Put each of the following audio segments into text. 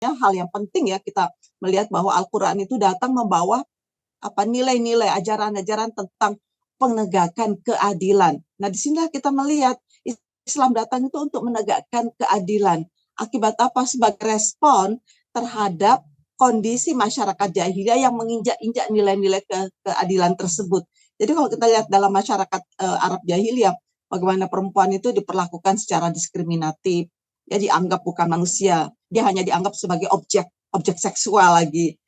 hal yang penting ya kita melihat bahwa Al-Quran itu datang membawa nilai-nilai ajaran-ajaran tentang penegakan keadilan. Nah, di sini kita melihat Islam datang itu untuk menegakkan keadilan. Akibat apa? Sebagai respon terhadap kondisi masyarakat jahiliyah yang menginjak-injak nilai-nilai keadilan tersebut. Jadi kalau kita lihat dalam masyarakat Arab jahiliyah, bagaimana perempuan itu diperlakukan secara diskriminatif, ya dianggap bukan manusia, dia hanya dianggap sebagai objek seksual lagi.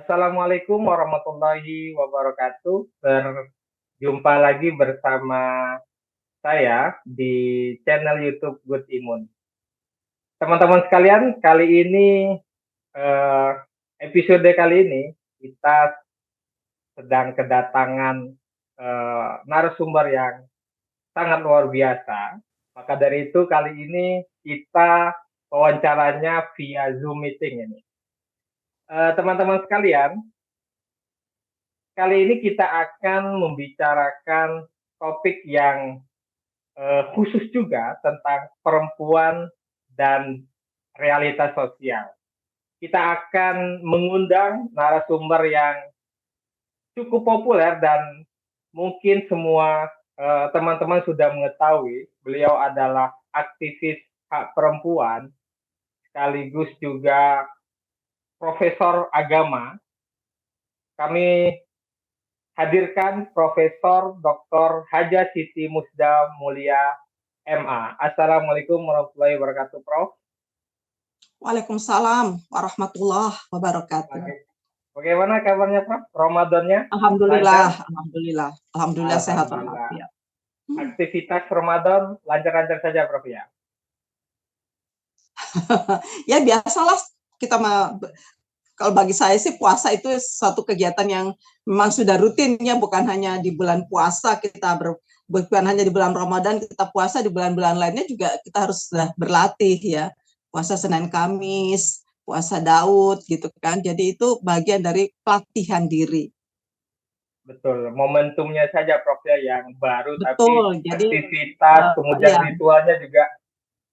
Assalamualaikum warahmatullahi wabarakatuh. Berjumpa lagi bersama saya di channel YouTube Good Imun. Teman-teman sekalian, episode kali ini kita sedang kedatangan narasumber yang sangat luar biasa. Maka dari itu kali ini kita wawancaranya via Zoom meeting ini. Teman-teman sekalian, kali ini kita akan membicarakan topik yang khusus juga tentang perempuan dan realitas sosial. Kita akan mengundang narasumber yang cukup populer dan mungkin semua teman-teman sudah mengetahui. Beliau adalah aktivis hak perempuan, sekaligus juga profesor agama. Kami hadirkan Profesor Dr. Haja Siti Musda Mulia MA. Assalamualaikum warahmatullahi wabarakatuh, Prof. Waalaikumsalam warahmatullahi wabarakatuh. Bagaimana kabarnya, Prof? Ramadannya? Alhamdulillah, alhamdulillah sehat walafiat. Aktivitas Ramadan lancar-lancar saja, Prof ya? Ya biasalah kita kalau bagi saya sih puasa itu satu kegiatan yang memang sudah rutinnya, bukan hanya di bulan puasa bukan hanya di bulan Ramadan kita puasa, di bulan-bulan lainnya juga kita harus sudah berlatih ya. Puasa Senin Kamis, puasa Daud gitu kan. Jadi itu bagian dari pelatihan diri. Betul, momentumnya saja Prof ya yang baru. Betul, tapi aktivitas kemudian ritualnya juga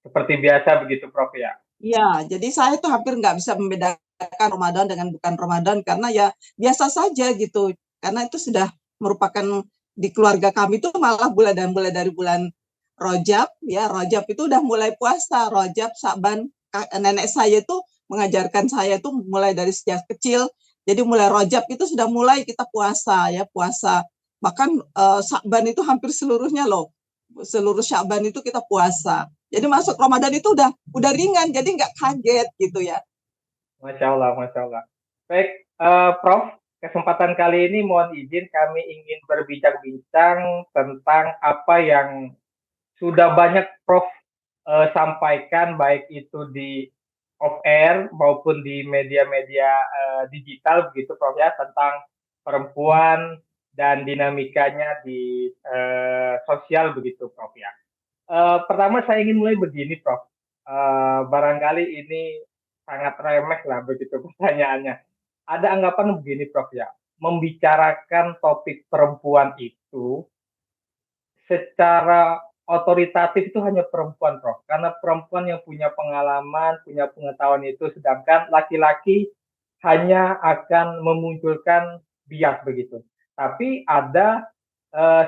seperti biasa begitu, Prof ya? Iya, jadi saya tuh hampir nggak bisa membedakan Ramadan dengan bukan Ramadan karena ya biasa saja gitu. Karena itu sudah merupakan di keluarga kami itu malah mulai dari bulan Rajab ya. Rajab itu udah mulai puasa, Rajab, Sa'ban. Nenek saya itu mengajarkan saya tuh mulai dari sejak kecil. Jadi mulai Rajab itu sudah mulai kita puasa ya, puasa. Bahkan Sa'ban itu hampir seluruhnya loh. Seluruh Sa'ban itu kita puasa. Jadi masuk Ramadan itu udah ringan, jadi nggak kaget gitu ya. Masya Allah, Masya Allah. Baik, Prof, kesempatan kali ini mohon izin kami ingin berbincang-bincang tentang apa yang sudah banyak Prof sampaikan, baik itu di off air maupun di media-media digital begitu, Prof ya, tentang perempuan dan dinamikanya di sosial begitu, Prof ya. Pertama saya ingin mulai begini, Prof. Barangkali ini sangat remeh lah begitu pertanyaannya. Ada anggapan begini, Prof ya, membicarakan topik perempuan itu secara otoritatif itu hanya perempuan, Prof. Karena perempuan yang punya pengalaman, punya pengetahuan itu, sedangkan laki-laki hanya akan memunculkan bias begitu. Tapi ada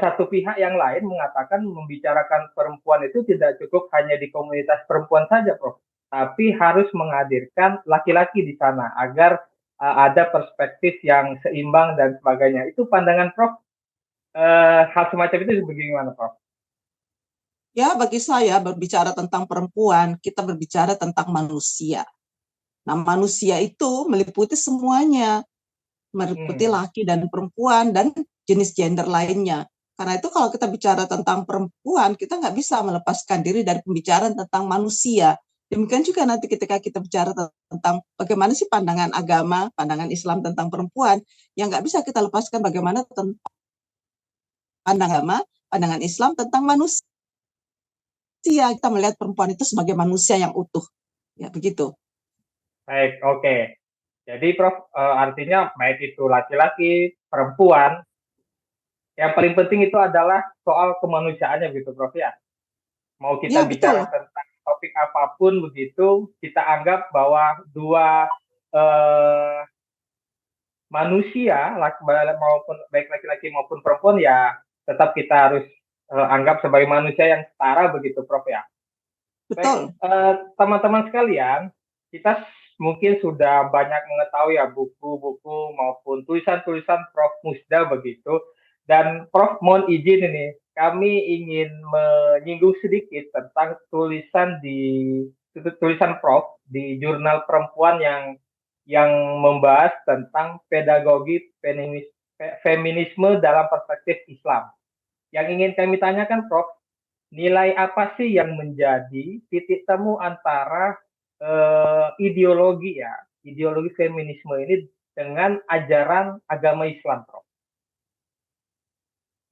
satu pihak yang lain mengatakan membicarakan perempuan itu tidak cukup hanya di komunitas perempuan saja, Prof. Tapi harus menghadirkan laki-laki di sana agar ada perspektif yang seimbang dan sebagainya. Itu pandangan Prof. Hal semacam itu bagaimana, Prof? Ya, bagi saya berbicara tentang perempuan, kita berbicara tentang manusia. Nah, manusia itu meliputi semuanya, meliputi laki dan perempuan dan jenis gender lainnya. Karena itu kalau kita bicara tentang perempuan, kita nggak bisa melepaskan diri dari pembicaraan tentang manusia. Demikian juga nanti ketika kita bicara tentang bagaimana sih pandangan agama, pandangan Islam tentang perempuan, yang nggak bisa kita lepaskan bagaimana tentang pandangan Islam tentang manusia. Kita melihat perempuan itu sebagai manusia yang utuh. Ya, begitu. Baik, oke. Jadi Prof, artinya baik itu laki-laki, perempuan, yang paling penting itu adalah soal kemanusiaannya gitu Prof ya. Mau kita Ya, bicara betul. tentang topik apapun begitu, kita anggap bahwa dua eh, manusia, maupun baik laki-laki maupun perempuan ya tetap kita harus anggap sebagai manusia yang setara begitu Prof ya. Baik, Betul. teman-teman sekalian, kita mungkin sudah banyak mengetahui ya buku-buku maupun tulisan-tulisan Prof Musda begitu. Dan Prof mohon izin ini, kami ingin menyinggung sedikit tentang tulisan Prof di jurnal perempuan yang membahas tentang pedagogi feminisme dalam perspektif Islam. Yang ingin kami tanyakan Prof, nilai apa sih yang menjadi titik temu antara ideologi feminisme ini dengan ajaran agama Islam, Prof?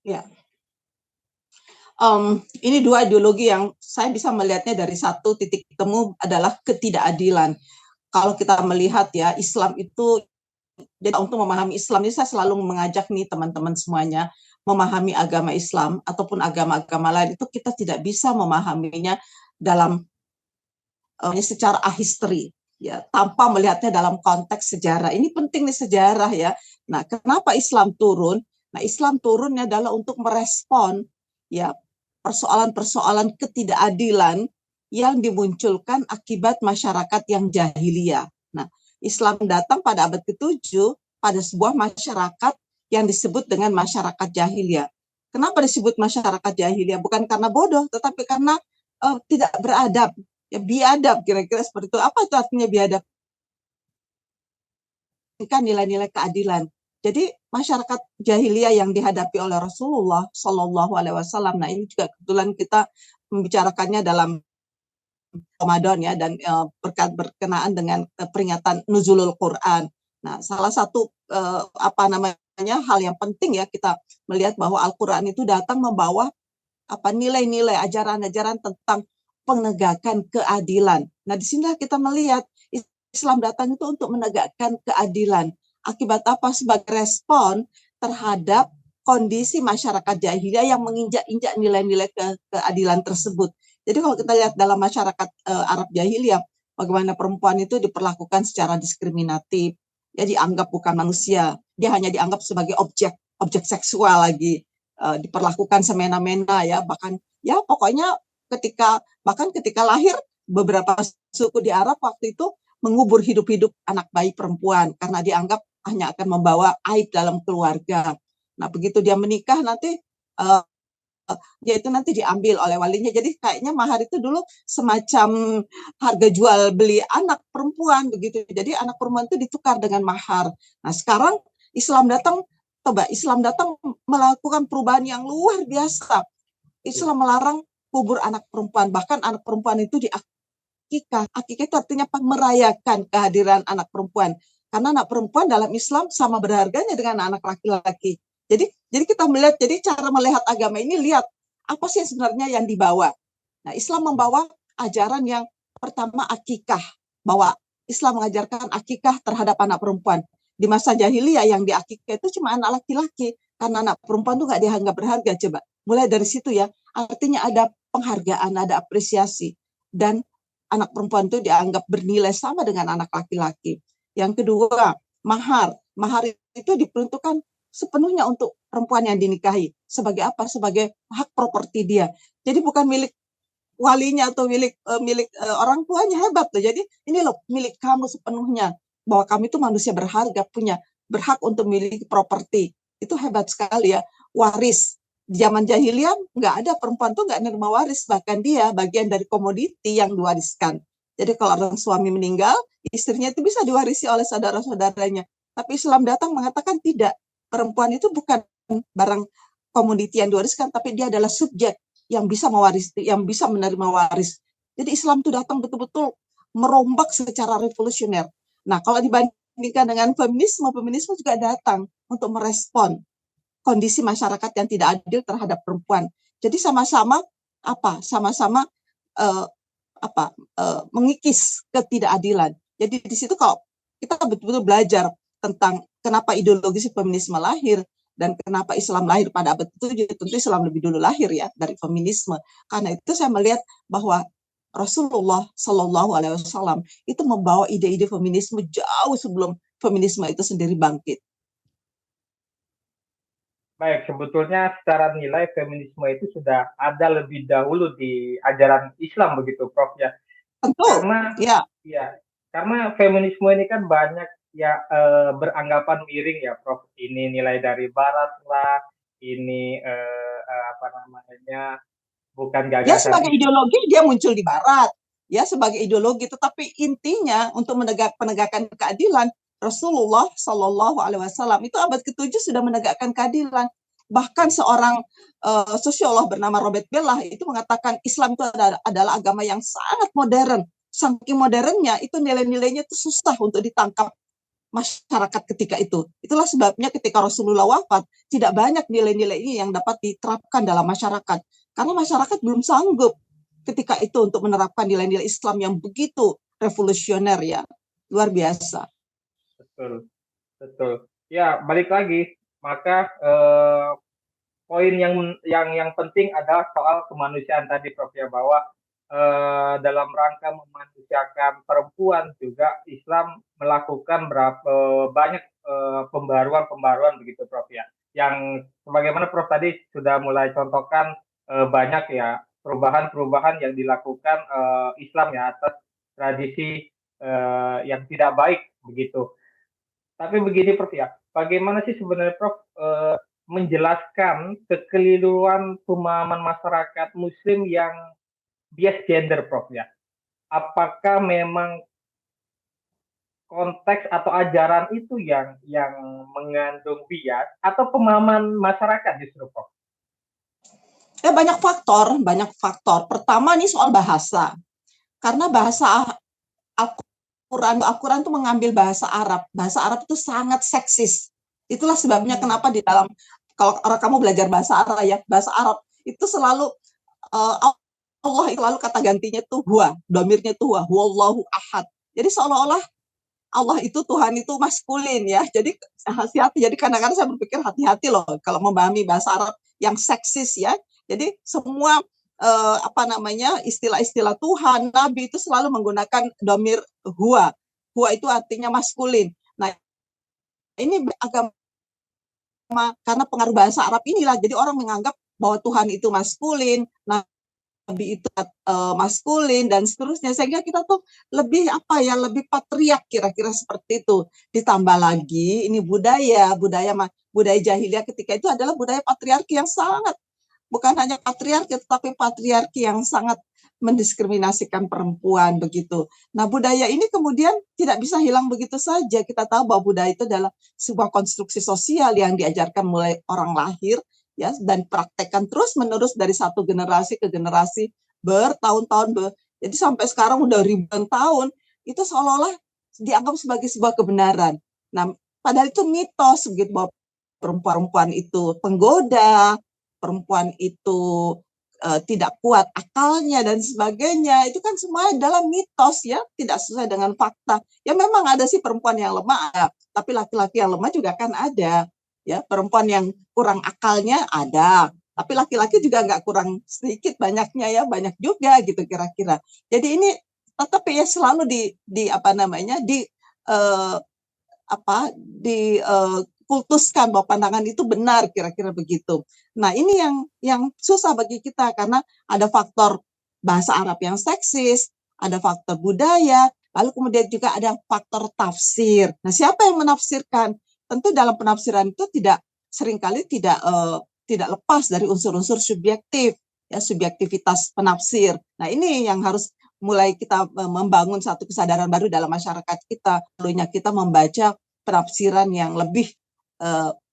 Ya. Ini dua ideologi yang saya bisa melihatnya dari satu titik temu adalah ketidakadilan. Kalau kita melihat ya, Islam itu, jadi untuk memahami Islam ini saya selalu mengajak nih teman-teman semuanya memahami agama Islam ataupun agama-agama lain itu kita tidak bisa memahaminya dalam secara ahistory ya, tanpa melihatnya dalam konteks sejarah. Ini penting nih sejarah ya. Nah, kenapa Islam turun? Nah, Islam turunnya adalah untuk merespon ya persoalan-persoalan ketidakadilan yang dimunculkan akibat masyarakat yang jahiliyah. Nah, Islam datang pada abad ke-7 pada sebuah masyarakat yang disebut dengan masyarakat jahiliyah. Kenapa disebut masyarakat jahiliyah? Bukan karena bodoh, tetapi karena tidak beradab. Ya, biadab, kira-kira seperti itu. Apa itu artinya biadab? Kan nilai-nilai keadilan. Jadi masyarakat jahiliyah yang dihadapi oleh Rasulullah Shallallahu Alaihi Wasallam. Nah, ini juga kebetulan kita membicarakannya dalam Ramadan ya, dan berkenaan dengan peringatan nuzulul Quran. Nah, salah satu hal yang penting ya kita melihat bahwa Al-Quran itu datang membawa nilai-nilai ajaran-ajaran tentang penegakan keadilan. Nah, di sini kita melihat Islam datang itu untuk menegakkan keadilan. Akibat apa? Sebagai respon terhadap kondisi masyarakat jahiliyah yang menginjak-injak nilai-nilai keadilan tersebut. Jadi kalau kita lihat dalam masyarakat Arab jahiliyah, bagaimana perempuan itu diperlakukan secara diskriminatif, ya dianggap bukan manusia, dia hanya dianggap sebagai objek seksual lagi, diperlakukan semena-mena ya, bahkan ya pokoknya ketika lahir beberapa suku di Arab waktu itu mengubur hidup-hidup anak bayi perempuan karena dianggap hanya akan membawa aib dalam keluarga. Nah, begitu dia menikah nanti dia itu nanti diambil oleh walinya. Jadi kayaknya mahar itu dulu semacam harga jual beli anak perempuan begitu. Jadi anak perempuan itu ditukar dengan mahar. Nah, sekarang Islam datang melakukan perubahan yang luar biasa. Islam melarang kubur anak perempuan, bahkan anak perempuan itu diakikah. Akikah itu artinya merayakan kehadiran anak perempuan. Karena anak perempuan dalam Islam sama berharganya dengan anak laki-laki. Jadi kita melihat, jadi cara melihat agama ini, lihat apa sih sebenarnya yang dibawa. Nah, Islam membawa ajaran yang pertama akikah, bahwa Islam mengajarkan akikah terhadap anak perempuan. Di masa jahiliyah yang diakikah itu cuma anak laki-laki, karena anak perempuan tuh nggak dianggap berharga. Coba mulai dari situ ya, artinya ada penghargaan, ada apresiasi, dan anak perempuan itu dianggap bernilai sama dengan anak laki-laki. Yang kedua, mahar. Mahar itu diperuntukkan sepenuhnya untuk perempuan yang dinikahi. Sebagai apa? Sebagai hak properti dia. Jadi bukan milik walinya atau milik orang tuanya. Hebat loh. Jadi ini loh milik kamu sepenuhnya. Bahwa kami itu manusia berharga, punya berhak untuk memiliki properti. Itu hebat sekali ya. Waris. Di zaman jahiliyah nggak ada, perempuan tuh nggak nerima waris. Bahkan dia bagian dari komoditi yang diwariskan. Jadi kalau orang suami meninggal, istrinya itu bisa diwarisi oleh saudara-saudaranya. Tapi Islam datang mengatakan tidak. Perempuan itu bukan barang komoditi yang diwariskan, tapi dia adalah subjek yang bisa mewaris, yang bisa menerima waris. Jadi Islam itu datang betul-betul merombak secara revolusioner. Nah, kalau dibandingkan dengan feminisme juga datang untuk merespon kondisi masyarakat yang tidak adil terhadap perempuan. Jadi sama-sama Sama-sama mengikis ketidakadilan. Jadi di situ kalau kita betul-betul belajar tentang kenapa ideologi feminisme lahir dan kenapa Islam lahir pada abad ke-7, tentu Islam lebih dulu lahir ya dari feminisme. Karena itu saya melihat bahwa Rasulullah Shallallahu Alaihi Wasallam itu membawa ide-ide feminisme jauh sebelum feminisme itu sendiri bangkit. Baik, sebetulnya secara nilai feminisme itu sudah ada lebih dahulu di ajaran Islam begitu, Prof ya. Tentu, Karena ya. ya, karena feminisme ini kan banyak ya beranggapan miring ya, Prof. Ini nilai dari Barat lah, ini apa namanya bukan Ya gagasan sebagai ideologi dia muncul di Barat, ya sebagai ideologi. Tetapi intinya untuk penegakan keadilan, Rasulullah Shallallahu Alaihi Wasallam itu abad ke-7 sudah menegakkan keadilan. Bahkan seorang sosiolog bernama Robert Bellah itu mengatakan Islam itu adalah agama yang sangat modern. Saking modernnya itu nilai-nilainya itu susah untuk ditangkap masyarakat ketika itu. Itulah sebabnya ketika Rasulullah wafat, tidak banyak nilai-nilai ini yang dapat diterapkan dalam masyarakat. Karena masyarakat belum sanggup ketika itu untuk menerapkan nilai-nilai Islam yang begitu revolusioner ya. Luar biasa. Betul, betul. Ya, balik lagi. Maka poin yang penting adalah soal kemanusiaan tadi, Prof ya, bahwa dalam rangka memanusiakan perempuan juga Islam melakukan berapa banyak pembaruan begitu, Prof ya. Yang sebagaimana Prof tadi sudah mulai contohkan banyak ya perubahan-perubahan yang dilakukan Islam ya atas tradisi yang tidak baik begitu. Tapi begini, Prof ya, bagaimana sih sebenarnya, Prof, menjelaskan kekeliruan pemahaman masyarakat Muslim yang bias gender, Prof ya? Apakah memang konteks atau ajaran itu yang mengandung bias atau pemahaman masyarakat justru, Prof? Ya banyak faktor, banyak faktor. Pertama nih soal bahasa. Karena bahasa Al-Quran itu mengambil bahasa Arab. Bahasa Arab itu sangat seksis. Itulah sebabnya kenapa di dalam, kalau kamu belajar bahasa Arab ya, bahasa Arab itu selalu Allah itu selalu kata gantinya tuh huwa, domirnya tuh huwa, huwallahu ahad. Jadi seolah-olah Allah itu Tuhan itu maskulin ya. Jadi hati-hati. Jadi kadang-kadang saya berpikir hati-hati loh kalau memahami bahasa Arab yang seksis ya. Jadi semua apa namanya istilah-istilah Tuhan, Nabi itu selalu menggunakan domir huwa. Huwa itu artinya maskulin. Nah ini agama karena pengaruh bahasa Arab inilah. Jadi orang menganggap bahwa Tuhan itu maskulin. Nah Nabi itu maskulin dan seterusnya, sehingga kita tuh lebih apa ya, lebih patriark kira-kira seperti itu. Ditambah lagi ini budaya jahiliyah ketika itu adalah budaya patriarki yang sangat, bukan hanya patriarki tetapi patriarki yang sangat mendiskriminasikan perempuan begitu. Nah budaya ini kemudian tidak bisa hilang begitu saja. Kita tahu bahwa budaya itu adalah sebuah konstruksi sosial yang diajarkan mulai orang lahir ya dan praktekkan terus menerus dari satu generasi ke generasi bertahun-tahun jadi sampai sekarang udah ribuan tahun itu seolah-olah dianggap sebagai sebuah kebenaran. Nah padahal itu mitos begitu bahwa perempuan itu penggoda, perempuan itu tidak kuat akalnya dan sebagainya. Itu kan semua adalah mitos ya, tidak sesuai dengan fakta. Ya memang ada sih perempuan yang lemah, tapi laki-laki yang lemah juga kan ada. Ya, perempuan yang kurang akalnya ada, tapi laki-laki juga nggak kurang sedikit, banyaknya ya, banyak juga gitu kira-kira. Jadi ini tetap ya selalu di apa namanya kultuskan bahwa pandangan itu benar kira-kira begitu. Nah ini yang susah bagi kita karena ada faktor bahasa Arab yang seksis, ada faktor budaya, lalu kemudian juga ada faktor tafsir. Nah siapa yang menafsirkan? Tentu dalam penafsiran itu seringkali tidak lepas dari unsur-unsur subjektif, ya subjektivitas penafsir. Nah ini yang harus mulai kita membangun satu kesadaran baru dalam masyarakat kita. Perlunya kita membaca penafsiran yang lebih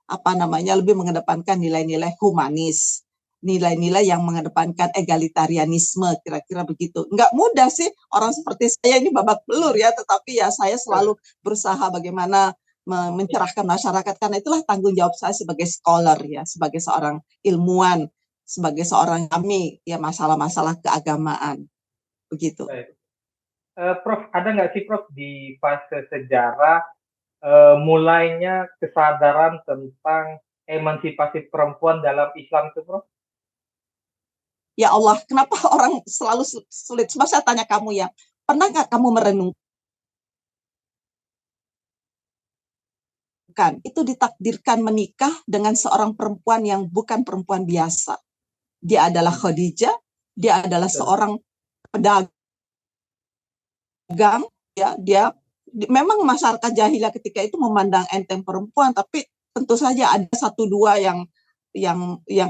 lebih mengedepankan nilai-nilai humanis, nilai-nilai yang mengedepankan egalitarianisme, kira-kira begitu. Nggak mudah sih orang seperti saya ini babak belur ya, tetapi ya saya selalu berusaha bagaimana mencerahkan masyarakat karena itulah tanggung jawab saya sebagai scholar ya, sebagai seorang ilmuwan, sebagai seorang kami ya masalah-masalah keagamaan begitu. Baik. Prof, ada nggak sih Prof di fase sejarah mulainya kesadaran tentang emansipasi perempuan dalam Islam itu, Prof? Ya Allah, kenapa orang selalu sulit? Sebab saya tanya kamu ya, pernah nggak kamu merenungkan itu ditakdirkan menikah dengan seorang perempuan yang bukan perempuan biasa? Dia adalah Khadijah, dia adalah seorang pedagang, ya, dia memang masyarakat jahiliyah ketika itu memandang enteng perempuan, tapi tentu saja ada satu dua yang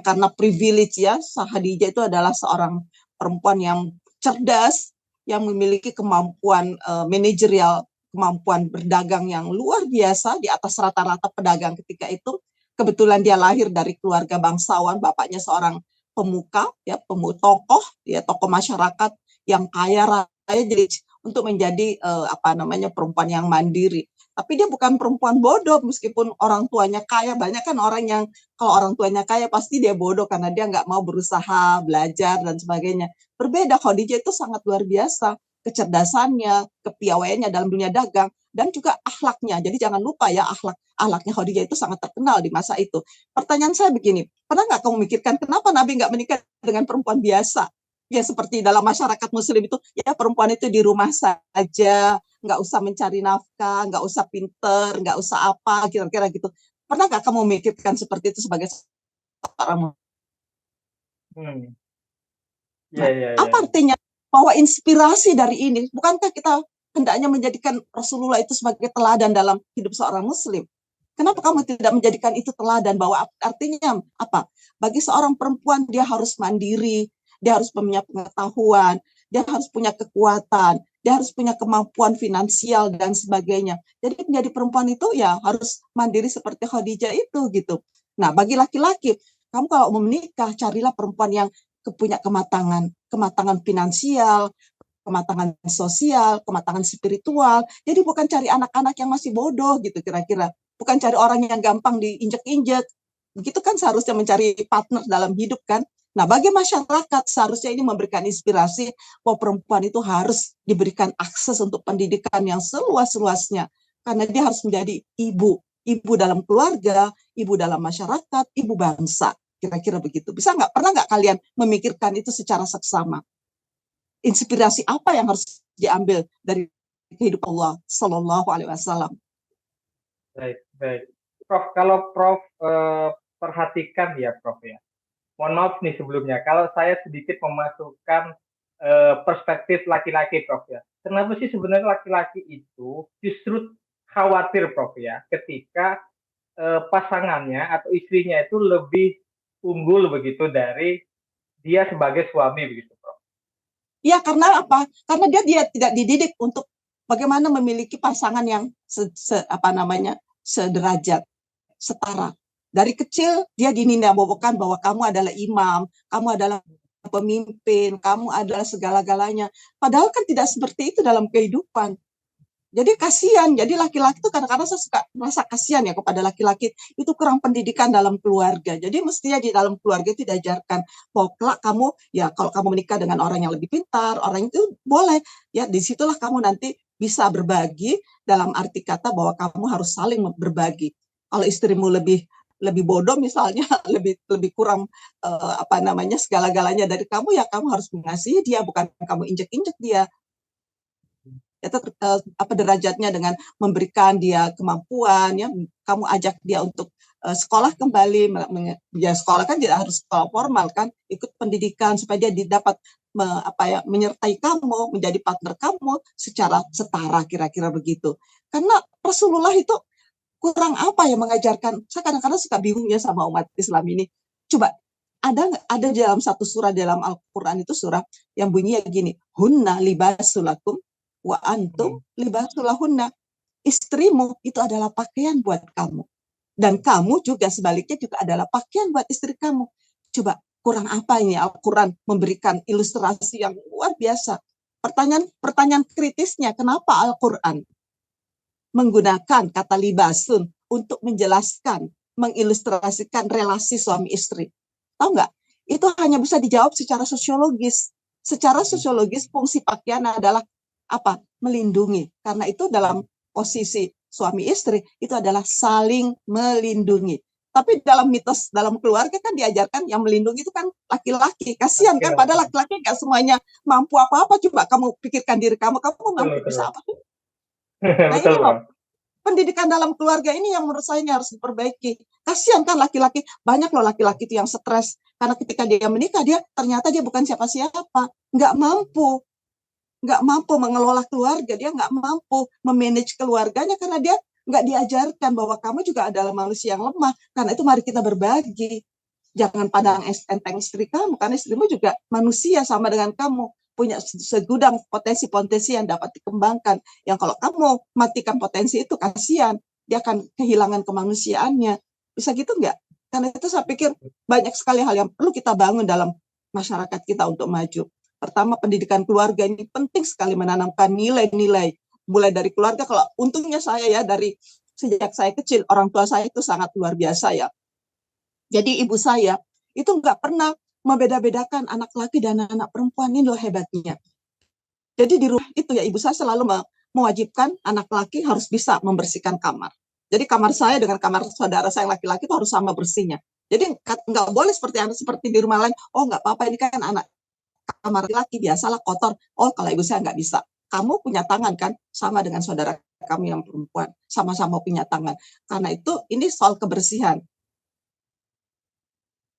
karena privilege ya, Khadijah itu adalah seorang perempuan yang cerdas, yang memiliki kemampuan manajerial, kemampuan berdagang yang luar biasa di atas rata-rata pedagang ketika itu. Kebetulan dia lahir dari keluarga bangsawan, bapaknya seorang pemuka, ya, tokoh, ya, tokoh masyarakat yang kaya raya, jadi untuk menjadi perempuan yang mandiri. Tapi dia bukan perempuan bodoh, meskipun orang tuanya kaya. Banyak kan orang yang kalau orang tuanya kaya pasti dia bodoh karena dia nggak mau berusaha, belajar, dan sebagainya. Berbeda, Khadijah itu sangat luar biasa. Kecerdasannya, kepiawaiannya dalam dunia dagang, dan juga akhlaknya. Jadi jangan lupa ya, akhlaknya Khadijah itu sangat terkenal di masa itu. Pertanyaan saya begini, pernah nggak kamu memikirkan kenapa Nabi nggak menikah dengan perempuan biasa? Ya seperti dalam masyarakat muslim itu, ya perempuan itu di rumah saja, nggak usah mencari nafkah, nggak usah pinter, nggak usah apa, kira-kira gitu. Pernah nggak kamu memikirkan seperti itu sebagai seorang? Hmm. Nah, Ya, ya, ya. apa artinya bahwa inspirasi dari ini? Bukankah kita hendaknya menjadikan Rasulullah itu sebagai teladan dalam hidup seorang muslim? Kenapa kamu tidak menjadikan itu teladan? Bahwa artinya apa? Bagi seorang perempuan dia harus mandiri, dia harus punya pengetahuan, dia harus punya kekuatan, dia harus punya kemampuan finansial dan sebagainya. Jadi menjadi perempuan itu ya harus mandiri seperti Khadijah itu gitu. Nah, bagi laki-laki, kamu kalau mau menikah carilah perempuan yang punya kematangan finansial, kematangan sosial, kematangan spiritual. Jadi bukan cari anak-anak yang masih bodoh gitu kira-kira. Bukan cari orang yang gampang diinjek-injek. Begitu kan seharusnya mencari partner dalam hidup kan. Nah, bagi masyarakat seharusnya ini memberikan inspirasi bahwa perempuan itu harus diberikan akses untuk pendidikan yang seluas-luasnya. Karena dia harus menjadi ibu. Ibu dalam keluarga, ibu dalam masyarakat, ibu bangsa. Kira-kira begitu. Pernah nggak kalian memikirkan itu secara seksama? Inspirasi apa yang harus diambil dari kehidupan Allah Sallallahu Alaihi Wasallam? Baik, baik. Prof, kalau Prof perhatikan ya Prof ya. Mohon maaf nih sebelumnya, kalau saya sedikit memasukkan perspektif laki-laki Prof ya. Kenapa sih sebenarnya laki-laki itu justru khawatir Prof ya, ketika pasangannya atau istrinya itu lebih unggul begitu dari dia sebagai suami begitu Prof. Ya karena apa? Karena dia tidak dididik untuk bagaimana memiliki pasangan yang sederajat, setara. Dari kecil dia dinambakan bahwa kamu adalah imam, kamu adalah pemimpin, kamu adalah segala-galanya. Padahal kan tidak seperti itu dalam kehidupan. Jadi kasihan. Jadi laki-laki itu kadang-kadang saya suka merasa kasihan ya kepada laki-laki itu kurang pendidikan dalam keluarga. Jadi mestinya di dalam keluarga itu diajarkan bahwa kelak kamu ya kalau kamu menikah dengan orang yang lebih pintar, orang itu boleh ya disitulah kamu nanti bisa berbagi dalam arti kata bahwa kamu harus saling berbagi. Kalau istrimu lebih bodoh misalnya, lebih kurang segala-galanya dari kamu ya kamu harus mengasihi dia, bukan kamu injek-injek dia. Itu derajatnya dengan memberikan dia kemampuan ya, kamu ajak dia untuk sekolah kembali, ya sekolah kan tidak harus sekolah formal kan, ikut pendidikan supaya dia dapat menyertai kamu, menjadi partner kamu secara setara, kira-kira begitu. Karena Rasulullah itu kurang apa ya mengajarkan. Saya kadang-kadang suka bingung ya sama umat Islam ini. Coba ada dalam satu surah dalam Al-Quran itu surah yang bunyinya gini, hunna libasulakum wa antum libasulahunna. Istrimu itu adalah pakaian buat kamu. Dan kamu juga sebaliknya juga adalah pakaian buat istri kamu. Coba kurang apa ini Al-Quran memberikan ilustrasi yang luar biasa. Pertanyaan kritisnya, kenapa Al-Quran menggunakan kata libasun untuk menjelaskan, mengilustrasikan relasi suami istri? Tahu nggak? Itu hanya bisa dijawab secara sosiologis. Secara sosiologis fungsi pakaian adalah apa? Melindungi. Karena itu dalam posisi suami istri itu adalah saling melindungi. Tapi dalam mitos dalam keluarga kan diajarkan yang melindungi itu kan laki-laki. Kasihan kan, padahal laki-laki nggak semuanya mampu apa-apa. Coba kamu pikirkan diri kamu mampu bisa apa? Nah ini Betul, loh, Prof. pendidikan dalam keluarga ini yang menurut saya harus diperbaiki. Kasihan kan laki-laki, banyak loh laki-laki itu yang stres. Karena ketika dia menikah, ternyata dia bukan siapa-siapa. Nggak mampu mengelola keluarga, dia nggak mampu memanage keluarganya karena dia nggak diajarkan bahwa kamu juga adalah manusia yang lemah. Karena itu mari kita berbagi. Jangan pandang enteng istri kamu, karena istrimu juga manusia sama dengan kamu. Punya segudang potensi-potensi yang dapat dikembangkan. Yang kalau kamu matikan potensi itu, kasihan. Dia akan kehilangan kemanusiaannya. Bisa gitu nggak? Karena itu saya pikir banyak sekali hal yang perlu kita bangun dalam masyarakat kita untuk maju. Pertama, pendidikan keluarga ini penting sekali menanamkan nilai-nilai. Mulai dari keluarga, kalau untungnya saya ya, dari sejak saya kecil, orang tua saya itu sangat luar biasa ya. Jadi ibu saya itu nggak pernah membeda-bedakan anak laki dan anak perempuan, ini loh hebatnya. Jadi di rumah itu ya ibu saya selalu mewajibkan anak laki harus bisa membersihkan kamar. Jadi kamar saya dengan kamar saudara saya yang laki-laki itu harus sama bersihnya. Jadi nggak boleh seperti di rumah lain. Oh nggak apa-apa, ini kan anak kamar laki biasalah kotor. Oh kalau ibu saya nggak bisa. Kamu punya tangan kan sama dengan saudara kami yang perempuan, sama-sama punya tangan. Karena itu ini soal kebersihan.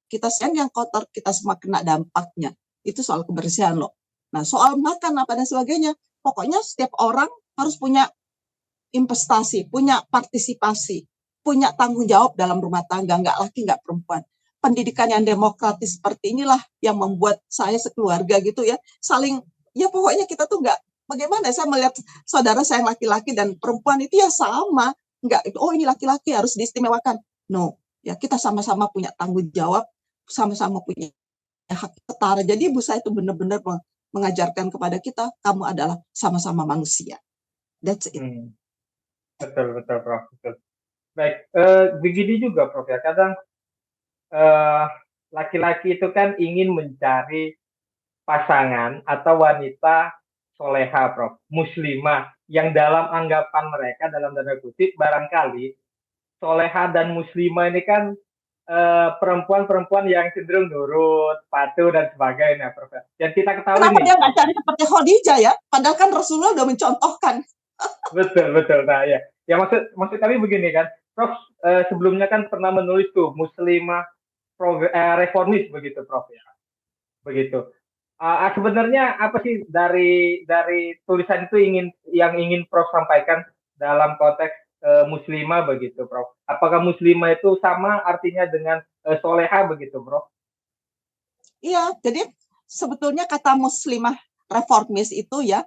Kita yang kotor, kita semua kena dampaknya. Itu soal kebersihan loh. Nah, soal makan apa dan sebagainya, pokoknya setiap orang harus punya investasi, punya partisipasi, punya tanggung jawab dalam rumah tangga, nggak laki, nggak perempuan. Pendidikan yang demokratis seperti inilah yang membuat saya sekeluarga gitu ya, saling, ya pokoknya kita tuh nggak, bagaimana saya melihat saudara saya yang laki-laki dan perempuan itu ya sama, nggak, oh ini laki-laki harus diistimewakan. No, ya kita sama-sama punya tanggung jawab, sama-sama punya hak setara. Jadi ibu saya itu benar-benar mengajarkan kepada kita, kamu adalah sama-sama manusia. That's it. Betul, Prof. Betul. Baik, begini juga, Prof. Ya, kadang laki-laki itu kan ingin mencari pasangan atau wanita soleha, Prof. Muslimah, yang dalam anggapan mereka, dalam tanda kutip, barangkali soleha dan muslimah ini kan perempuan-perempuan yang cenderung nurut, patuh dan sebagainya, Prof. Yang kita ketahui Kenapa nih. dia nggak cari seperti Khadijah ya? Padahal kan Rasulullah udah mencontohkan. Betul. Nah ya, maksud kami begini kan, Prof. Sebelumnya kan pernah menulis tuh muslimah reformis begitu, Prof. Ya, begitu. Sebenarnya apa sih dari tulisan itu yang ingin Prof sampaikan dalam konteks muslimah begitu, Prof? Apakah muslimah itu sama artinya dengan soleha begitu, Prof? Iya, jadi sebetulnya kata muslimah reformis itu ya,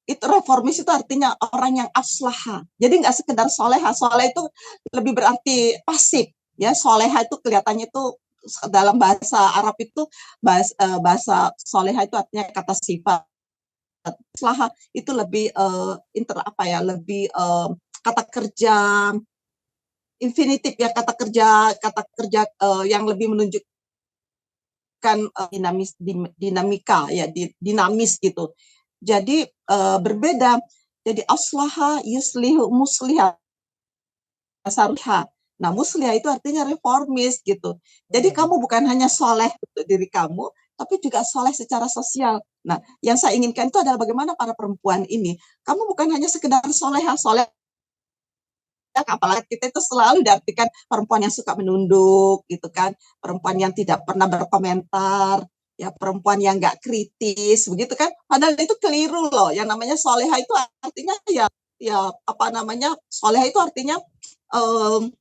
itu reformis itu artinya orang yang aslaha. Jadi nggak sekedar soleha. Soleha itu lebih berarti pasif. Ya, soleha itu kelihatannya itu dalam bahasa Arab itu bahasa soleha itu artinya kata sifat. Aslaha itu lebih lebih kata kerja infinitif ya, kata kerja yang lebih menunjukkan dinamika ya, dinamis gitu. Jadi berbeda. Jadi aslaha yuslihu musliha sarha. Nah, musliha itu artinya reformis gitu. Jadi kamu bukan hanya soleh untuk diri kamu, tapi juga soleh secara sosial. Nah, yang saya inginkan itu adalah bagaimana para perempuan ini, kamu bukan hanya sekedar soleha, soleh, apalagi kita itu selalu diartikan perempuan yang suka menunduk gitu kan, perempuan yang tidak pernah berkomentar, ya perempuan yang nggak kritis begitu kan, padahal itu keliru loh. Yang namanya soleha itu artinya ya apa namanya, soleha itu artinya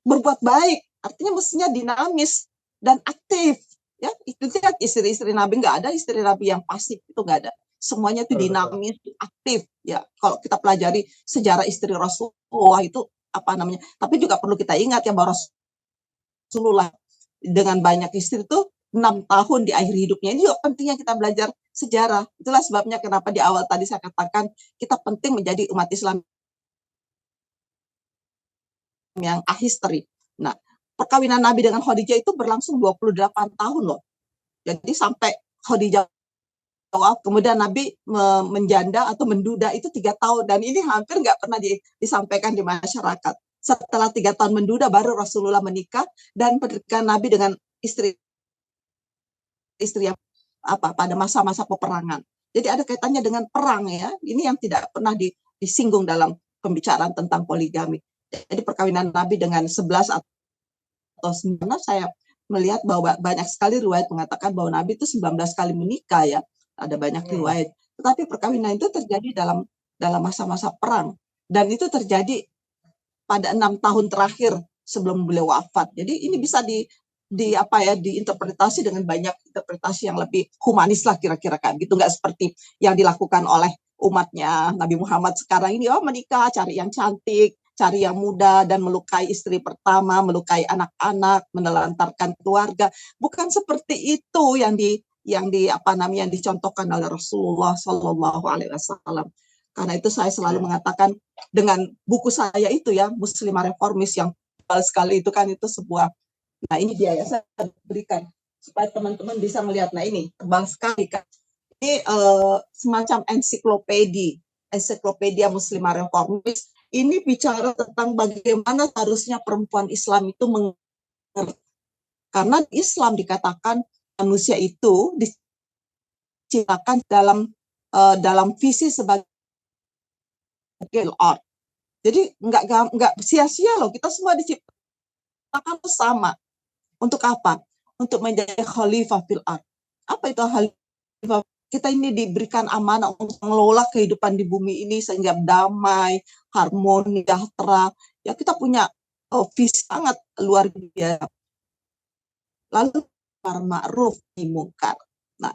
berbuat baik, artinya mestinya dinamis dan aktif ya. Itu kan istri-istri Nabi, nggak ada istri Nabi yang pasif, itu nggak ada, semuanya itu dinamis, aktif ya. Kalau kita pelajari sejarah istri Rasulullah itu apa namanya, tapi juga perlu kita ingat ya bahwa Rasulullah dengan banyak istri itu 6 tahun di akhir hidupnya. Ini juga pentingnya kita belajar sejarah. Itulah sebabnya kenapa di awal tadi saya katakan kita penting menjadi umat Islam yang ahistory. Nah, perkawinan Nabi dengan Khadijah itu berlangsung 28 tahun loh. Jadi sampai Khadijah kemudian Nabi menjanda atau menduda itu 3 tahun, dan ini hampir nggak pernah disampaikan di masyarakat. Setelah 3 tahun menduda baru Rasulullah menikah, dan pernikahan Nabi dengan istri yang pada masa-masa peperangan. Jadi ada kaitannya dengan perang ya. Ini yang tidak pernah disinggung dalam pembicaraan tentang poligami. Jadi perkawinan Nabi dengan 11 atau 9, saya melihat bahwa banyak sekali riwayat mengatakan bahwa Nabi itu 19 kali menikah ya. Ada banyak riwayat. Tetapi perkawinan itu terjadi dalam masa-masa perang, dan itu terjadi pada 6 tahun terakhir sebelum beliau wafat. Jadi ini bisa diinterpretasi dengan banyak interpretasi yang lebih humanis lah kira-kira kan gitu, nggak seperti yang dilakukan oleh umatnya Nabi Muhammad sekarang ini, menikah, cari yang cantik, cari yang muda, dan melukai istri pertama, melukai anak-anak, menelantarkan keluarga. Bukan seperti itu yang dicontohkan oleh Rasulullah Shallallahu Alaihi Wasallam. Karena itu saya selalu mengatakan dengan buku saya itu ya, Muslimah Reformis, yang sekali itu kan itu sebuah. Nah ini dia ya, saya berikan supaya teman-teman bisa melihat. Nah ini tebal sekali kan. Ini semacam ensiklopedia Muslimah Reformis. Ini bicara tentang bagaimana harusnya perempuan Islam itu mengerti. Karena Islam dikatakan manusia itu diciptakan dalam visi sebagai art. Jadi nggak sia-sia loh, kita semua diciptakan sama. Untuk apa? Untuk menjadi khalifah fil ard. Apa itu khalifah? Kita ini diberikan amanah untuk mengelola kehidupan di bumi ini sehingga damai, harmoni, sejahtera. Ya kita punya visi sangat luar biasa. Lalu ma'ruf nahi mungkar. Nah,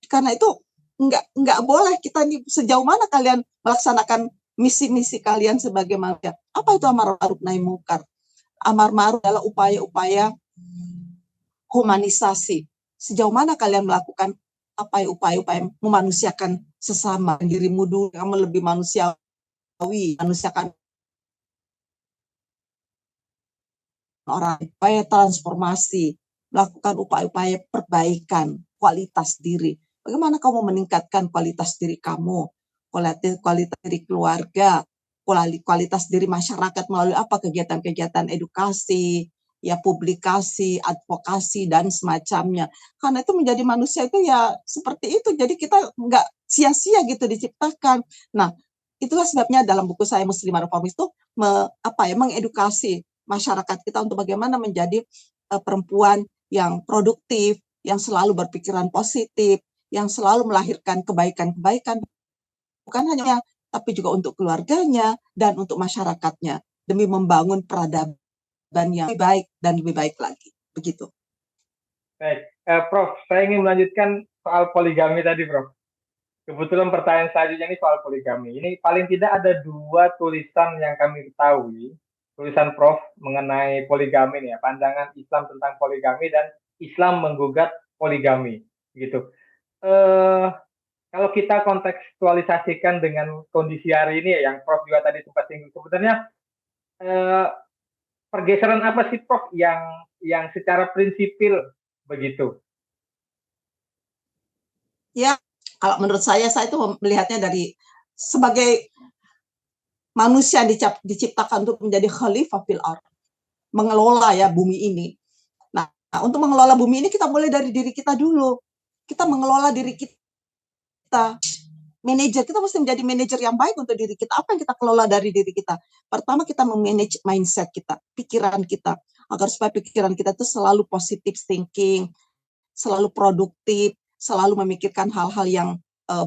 karena itu nggak boleh kita ini, sejauh mana kalian melaksanakan misi-misi kalian sebagai manusia. Apa itu amar ma'ruf nahi mungkar? Amar ma'ruf adalah upaya-upaya humanisasi. Sejauh mana kalian melakukan upaya-upaya memanusiakan sesama, dirimu dulu, kamu lebih manusiawi, manusiakan orang, upaya transformasi, melakukan upaya-upaya perbaikan kualitas diri. Bagaimana kamu meningkatkan kualitas diri kamu, kualitas diri keluarga, kualitas diri masyarakat melalui apa? Kegiatan-kegiatan edukasi, ya publikasi, advokasi, dan semacamnya. Karena itu menjadi manusia itu ya seperti itu. Jadi kita nggak sia-sia gitu diciptakan. Nah, itulah sebabnya dalam buku saya Muslimah Reformis itu mengedukasi masyarakat kita untuk bagaimana menjadi perempuan yang produktif, yang selalu berpikiran positif, yang selalu melahirkan kebaikan-kebaikan, bukan hanya tapi juga untuk keluarganya dan untuk masyarakatnya, demi membangun peradaban yang lebih baik dan lebih baik lagi. Begitu. Baik, Prof, saya ingin melanjutkan soal poligami tadi, Prof. Kebetulan pertanyaan selanjutnya ini soal poligami. Ini paling tidak ada 2 tulisan yang kami ketahui, tulisan Prof mengenai poligami nih ya, pandangan Islam tentang poligami dan Islam menggugat poligami, gitu. Kalau kita kontekstualisasikan dengan kondisi hari ini ya, yang Prof juga tadi sempat singgung, sebenarnya pergeseran apa sih Prof yang secara prinsipil begitu? Ya, kalau menurut saya itu melihatnya dari sebagai manusia diciptakan untuk menjadi khalifah fil ard, mengelola ya bumi ini. Nah, untuk mengelola bumi ini kita mulai dari diri kita dulu. Kita mengelola diri kita. Manajer, kita mesti menjadi manajer yang baik untuk diri kita. Apa yang kita kelola dari diri kita? Pertama, kita memanage mindset kita, pikiran kita, agar supaya pikiran kita itu selalu positive thinking, selalu produktif, selalu memikirkan hal-hal yang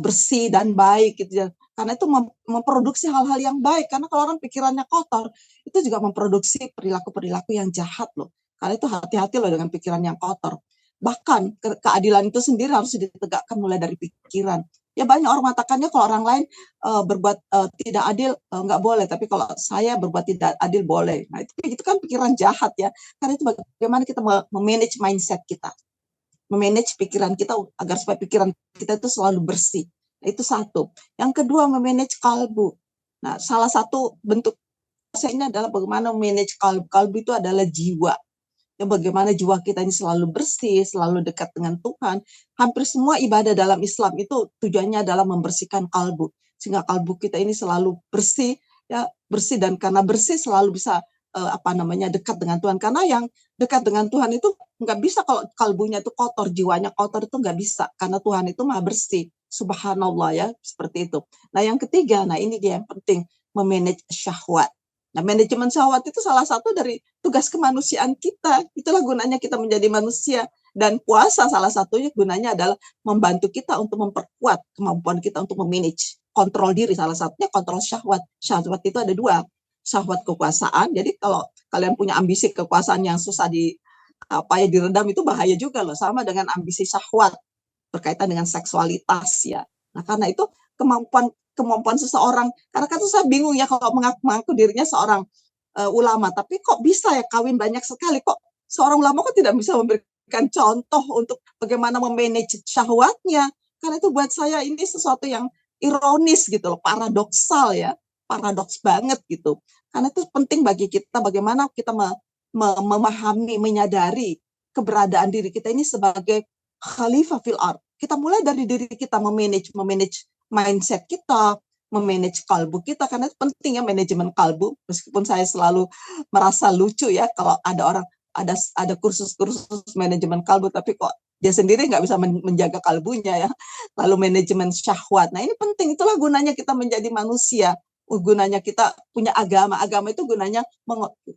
bersih dan baik gitu ya. Karena itu memproduksi hal-hal yang baik. Karena kalau orang pikirannya kotor, itu juga memproduksi perilaku-perilaku yang jahat loh. Karena itu hati-hati loh dengan pikiran yang kotor. Bahkan keadilan itu sendiri harus ditegakkan mulai dari pikiran. Ya banyak orang mengatakannya kalau orang lain berbuat tidak adil nggak boleh, tapi kalau saya berbuat tidak adil boleh. Nah itu kan pikiran jahat ya. Karena itu bagaimana kita memanage mindset kita, memanage pikiran kita agar supaya pikiran kita itu selalu bersih. Nah, itu satu. Yang kedua, memanage kalbu. Nah salah satu bentuk ini adalah bagaimana memanage kalbu. Kalbu itu adalah jiwa. ya bagaimana jiwa kita ini selalu bersih, selalu dekat dengan Tuhan. Hampir semua ibadah dalam Islam itu tujuannya adalah membersihkan kalbu, sehingga kalbu kita ini selalu bersih, ya bersih, dan karena bersih selalu bisa dekat dengan Tuhan. Karena yang dekat dengan Tuhan itu nggak bisa kalau kalbunya itu kotor, jiwanya kotor, itu nggak bisa, karena Tuhan itu maha bersih. Subhanallah, ya, seperti itu. Nah, yang ketiga, nah ini dia yang penting, memanage syahwat. Nah, manajemen syahwat itu salah satu dari tugas kemanusiaan kita. Itulah gunanya kita menjadi manusia. Dan puasa salah satunya gunanya adalah membantu kita untuk memperkuat kemampuan kita untuk memanage, kontrol diri. Salah satunya kontrol syahwat. Syahwat itu ada dua. Syahwat kekuasaan. Jadi kalau kalian punya ambisi kekuasaan yang susah diredam, itu bahaya juga loh. Sama dengan ambisi syahwat berkaitan dengan seksualitas, ya. Nah, karena itu kemampuan seseorang, karena kan saya bingung ya kalau mengaku dirinya seorang ulama, tapi kok bisa ya kawin banyak sekali, kok seorang ulama kok tidak bisa memberikan contoh untuk bagaimana memanage syahwatnya. Karena itu buat saya ini sesuatu yang ironis gitu loh, paradoksal, ya, paradoks banget gitu. Karena itu penting bagi kita bagaimana kita memahami, menyadari keberadaan diri kita ini sebagai khalifah fil ard. Kita mulai dari diri kita, memanage mindset kita, memanage kalbu kita, karena itu penting ya manajemen kalbu. Meskipun saya selalu merasa lucu ya kalau ada orang ada kursus-kursus manajemen kalbu, tapi kok dia sendiri nggak bisa menjaga kalbunya, ya. Lalu manajemen syahwat. Nah, ini penting, itulah gunanya kita menjadi manusia. Gunanya kita punya agama. Agama itu gunanya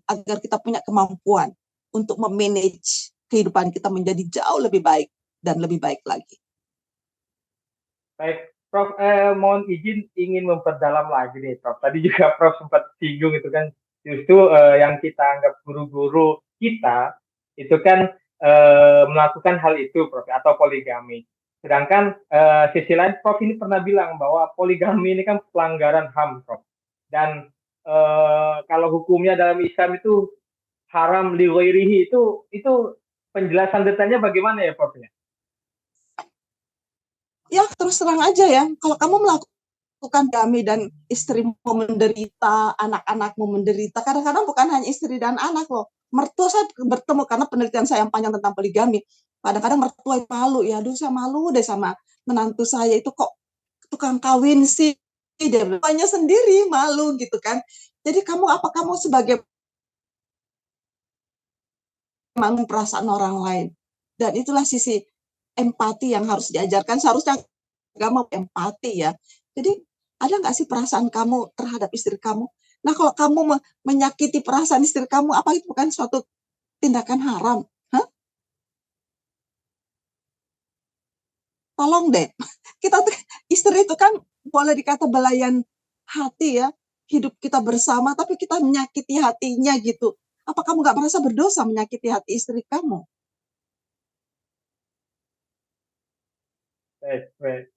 agar kita punya kemampuan untuk memanage kehidupan kita menjadi jauh lebih baik dan lebih baik lagi. Baik, Prof, mohon izin ingin memperdalam lagi nih, Prof. Tadi juga Prof sempat singgung itu kan, justru yang kita anggap guru-guru kita itu kan melakukan hal itu, Prof, atau poligami. Sedangkan sisi lain, Prof ini pernah bilang bahwa poligami ini kan pelanggaran HAM, Prof. Dan kalau hukumnya dalam Islam itu haram li ghairihi, itu penjelasan detailnya bagaimana ya, Prof? Ya, terus terang aja ya, kalau kamu melakukan kami dan istrimu menderita, anak-anakmu menderita, kadang-kadang bukan hanya istri dan anak loh, mertua saya bertemu, karena penelitian saya yang panjang tentang poligami, kadang-kadang mertua malu, ya aduh saya malu deh sama menantu saya itu, kok tukang kawin sih, dia mertuanya sendiri malu gitu kan. Jadi kamu sebagai memang perasaan orang lain, dan itulah sisi empati yang harus diajarkan. Seharusnya agama empati, ya. Jadi ada nggak sih perasaan kamu terhadap istri kamu? Nah, kalau kamu menyakiti perasaan istri kamu, apa itu bukan suatu tindakan haram? Hah? Tolong deh, kita istri itu kan boleh dikata belayan hati, ya, hidup kita bersama, tapi kita menyakiti hatinya gitu. Apa kamu nggak merasa berdosa menyakiti hati istri kamu? Baik.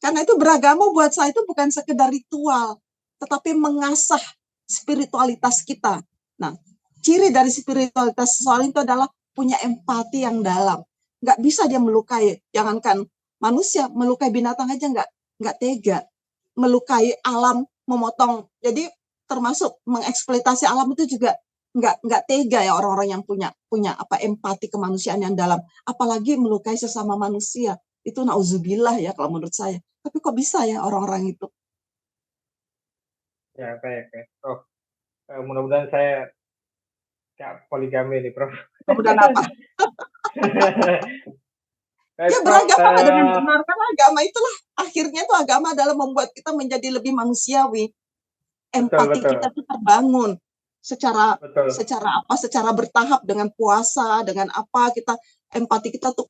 Karena itu beragama buat saya itu bukan sekedar ritual, tetapi mengasah spiritualitas kita. Nah, ciri dari spiritualitas seseorang itu adalah punya empati yang dalam. Nggak bisa dia melukai, jangankan manusia, melukai binatang aja nggak tega. Melukai alam, memotong. Jadi termasuk mengeksploitasi alam itu juga nggak tega ya orang-orang yang punya empati kemanusiaan yang dalam. Apalagi melukai sesama manusia. Itu nauzubillah ya kalau menurut saya. Tapi kok bisa ya orang-orang itu? Ya, baik. Prof, mudah-mudahan saya nggak poligami nih, Prof. Kemudian apa? Baik, Ya Prof. beragama dengan benar, karena agama itulah akhirnya itu agama adalah membuat kita menjadi lebih manusiawi. Empati Betul. kita itu terbangun secara Betul. secara bertahap, dengan puasa, dengan apa kita empati kita tuh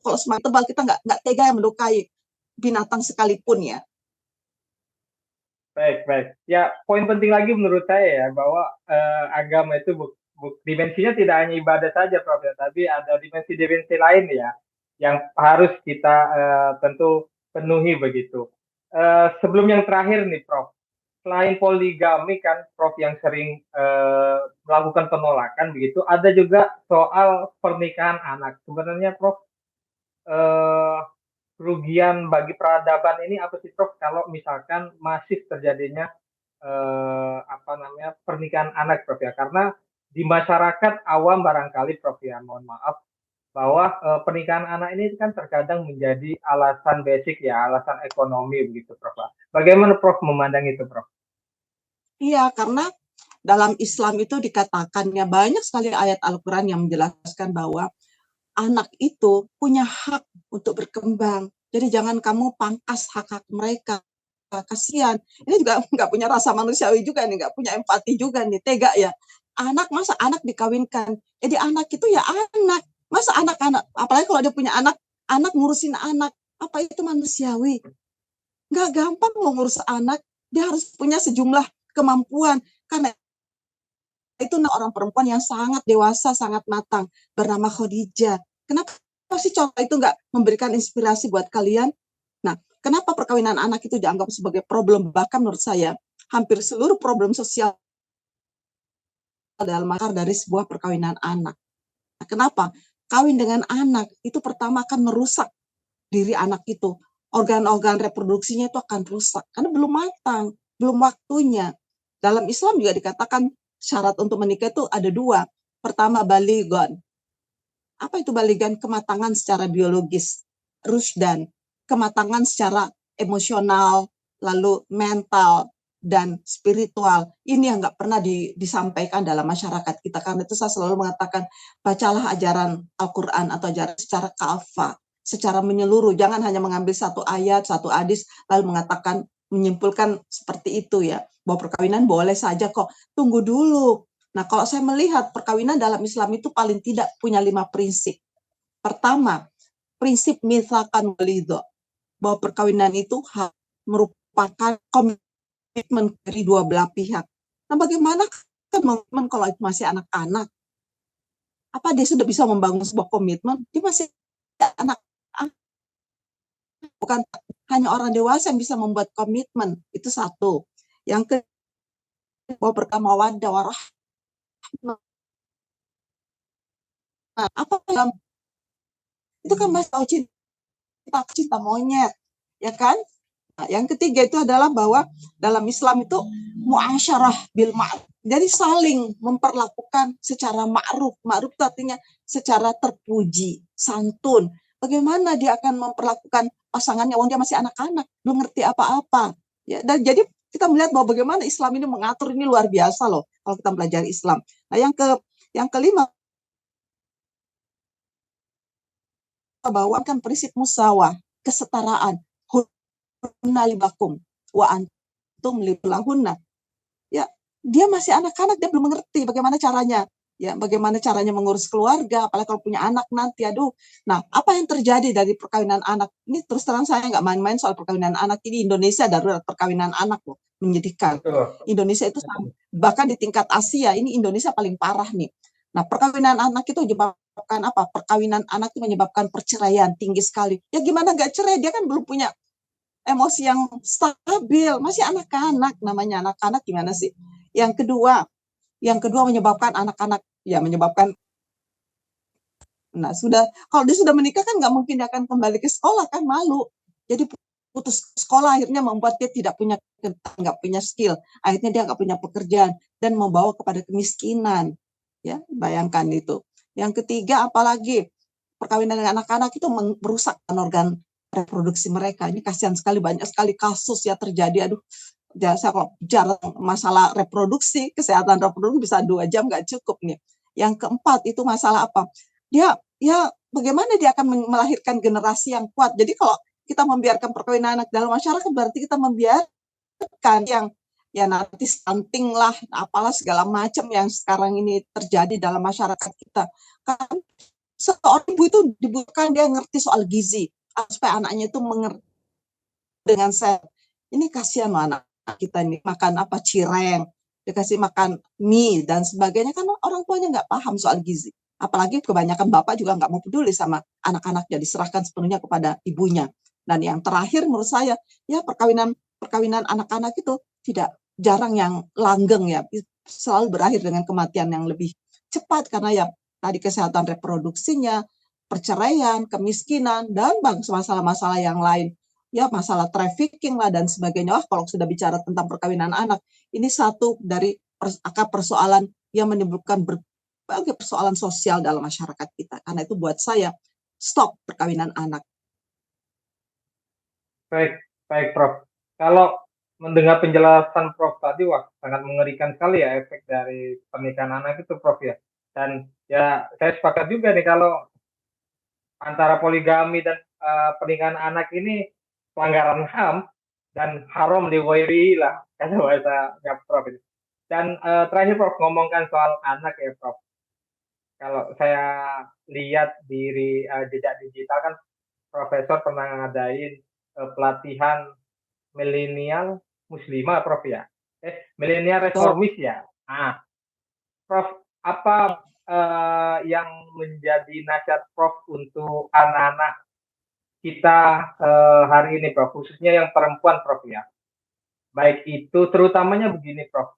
kalau semakin tebal, kita nggak tega yang melukai binatang sekalipun, ya. Baik. Ya, poin penting lagi menurut saya ya bahwa agama itu dimensinya tidak hanya ibadah saja, Prof, ya, tapi ada dimensi-dimensi lain ya yang harus kita tentu penuhi begitu. Sebelum yang terakhir nih, Prof, selain poligami kan, Prof, yang sering melakukan penolakan begitu, ada juga soal pernikahan anak. Sebenarnya, Prof, kerugian bagi peradaban ini apa sih, Prof, kalau misalkan masih terjadinya pernikahan anak, Prof, ya? Karena di masyarakat awam barangkali Prof ya, mohon maaf, bahwa pernikahan anak ini kan terkadang menjadi alasan basic ya, alasan ekonomi begitu Prof. Bagaimana Prof memandang itu Prof? Iya, karena dalam Islam itu dikatakannya banyak sekali ayat Al-Quran yang menjelaskan bahwa anak itu punya hak untuk berkembang. Jadi jangan kamu pangkas hak-hak mereka. Kasihan. Ini juga nggak punya rasa manusiawi juga nih, nggak punya empati juga nih, tega ya. Masa anak dikawinkan? Jadi anak itu ya anak. Masa anak-anak, apalagi kalau dia punya anak, anak ngurusin anak. Apa itu manusiawi? Nggak gampang loh ngurus anak. Dia harus punya sejumlah kemampuan. Karena itu orang perempuan yang sangat dewasa, sangat matang, bernama Khadijah. Kenapa sih contoh itu nggak memberikan inspirasi buat kalian? Nah, kenapa perkawinan anak itu dianggap sebagai problem? Bahkan menurut saya, hampir seluruh problem sosial dalam akar dari sebuah perkawinan anak. Nah, kenapa? Kawin dengan anak itu pertama akan merusak diri anak itu. Organ-organ reproduksinya itu akan rusak karena belum matang, belum waktunya. Dalam Islam juga dikatakan syarat untuk menikah itu ada dua. Pertama, baligon. Apa itu baligan? Kematangan secara biologis. Rushdan, kematangan secara emosional, lalu mental, dan spiritual. Ini yang nggak pernah disampaikan dalam masyarakat kita. Karena itu saya selalu mengatakan, bacalah ajaran Al-Quran atau ajaran secara kafah, secara menyeluruh. Jangan hanya mengambil satu ayat, satu hadis, lalu mengatakan, menyimpulkan seperti itu ya. Bahwa perkawinan boleh saja kok. Tunggu dulu. Nah, kalau saya melihat perkawinan dalam Islam itu paling tidak punya 5 prinsip. Pertama, prinsip mitsakan walido, bahwa perkawinan itu merupakan komitmen dari dua belah pihak. Nah, bagaimana komitmen kalau itu masih anak-anak? Apa dia sudah bisa membangun sebuah komitmen? Dia masih anak, bukan hanya orang dewasa yang bisa membuat komitmen. Itu satu. Yang kedua, pertama mawaddah warahmah. Apa dalam itu kan masih tahu cinta monyet, ya kan? Nah, yang ketiga itu adalah bahwa dalam Islam itu muasyarah bil ma'ruf. Jadi saling memperlakukan secara ma'ruf. Ma'ruf itu artinya secara terpuji, santun. Bagaimana dia akan memperlakukan pasangannya wong dia masih anak-anak, belum ngerti apa-apa. Ya, dan jadi kita melihat bahwa bagaimana Islam ini mengatur ini luar biasa loh kalau kita belajar Islam. Nah, yang kelima, bahwa kan prinsip musawah, kesetaraan, hunna libakum wa antum libulahunna. Ya, dia masih anak-anak, dia belum mengerti bagaimana caranya. Ya, bagaimana caranya mengurus keluarga, apalagi kalau punya anak nanti, aduh. Nah, apa yang terjadi dari perkawinan anak? Ini terus terang saya nggak main-main soal perkawinan anak. Ini Indonesia darurat perkawinan anak loh, menyedihkan. Betul. Indonesia itu bahkan di tingkat Asia, ini Indonesia paling parah nih. Nah, perkawinan anak itu menyebabkan apa? Perkawinan anak itu menyebabkan perceraian tinggi sekali. Ya gimana nggak cerai? Dia kan belum punya emosi yang stabil, masih anak-anak, namanya anak-anak gimana sih? Yang kedua menyebabkan anak-anak menyebabkan, nah sudah, kalau dia sudah menikah kan nggak mungkin dia akan kembali ke sekolah, kan malu. Jadi putus sekolah akhirnya membuat dia nggak punya skill, akhirnya dia nggak punya pekerjaan dan membawa kepada kemiskinan. Ya, bayangkan itu. Yang ketiga, apalagi perkawinan dengan anak-anak itu merusak organ reproduksi mereka. Ini kasihan sekali, banyak sekali kasus ya terjadi. Aduh, saya kalau bicara masalah reproduksi, kesehatan reproduksi bisa 2 jam nggak cukup nih. Yang keempat itu masalah apa? Dia bagaimana dia akan melahirkan generasi yang kuat. Jadi kalau kita membiarkan perkawinan anak dalam masyarakat, berarti kita membiarkan yang nanti stunting lah, apalah segala macam yang sekarang ini terjadi dalam masyarakat kita. Kan seorang ibu itu dibutuhkan dia ngerti soal gizi, supaya anaknya itu mengerti dengan sehat. Ini kasihan loh anak kita nih, makan apa, cireng, dikasih makan mie dan sebagainya, kan orang tuanya nggak paham soal gizi. Apalagi kebanyakan bapak juga nggak mau peduli sama anak-anaknya, diserahkan sepenuhnya kepada ibunya. Dan yang terakhir menurut saya, ya perkawinan anak-anak itu jarang yang langgeng ya, selalu berakhir dengan kematian yang lebih cepat karena ya tadi kesehatan reproduksinya, perceraian, kemiskinan, dan masalah-masalah yang lain. Ya masalah trafficking lah dan sebagainya. Kalau sudah bicara tentang perkawinan anak, ini satu dari akar persoalan yang menimbulkan berbagai persoalan sosial dalam masyarakat kita. Karena itu buat saya, stop perkawinan anak. Baik, baik Prof. Kalau mendengar penjelasan Prof tadi, wah sangat mengerikan sekali ya efek dari pernikahan anak itu Prof ya. Dan ya saya sepakat juga nih kalau antara poligami dan pernikahan anak ini pelanggaran HAM dan haram diwairi lah kata bahasanya Prof ini. Dan terakhir Prof ngomongkan soal anak ya Prof. Kalau saya lihat di jejak digital kan Profesor pernah ngadain pelatihan milenial muslimah Prof ya. Milenial reformis ya. Nah, Prof, apa yang menjadi nasihat Prof untuk anak-anak kita hari ini Prof, khususnya yang perempuan Prof ya. Baik itu terutamanya begini Prof,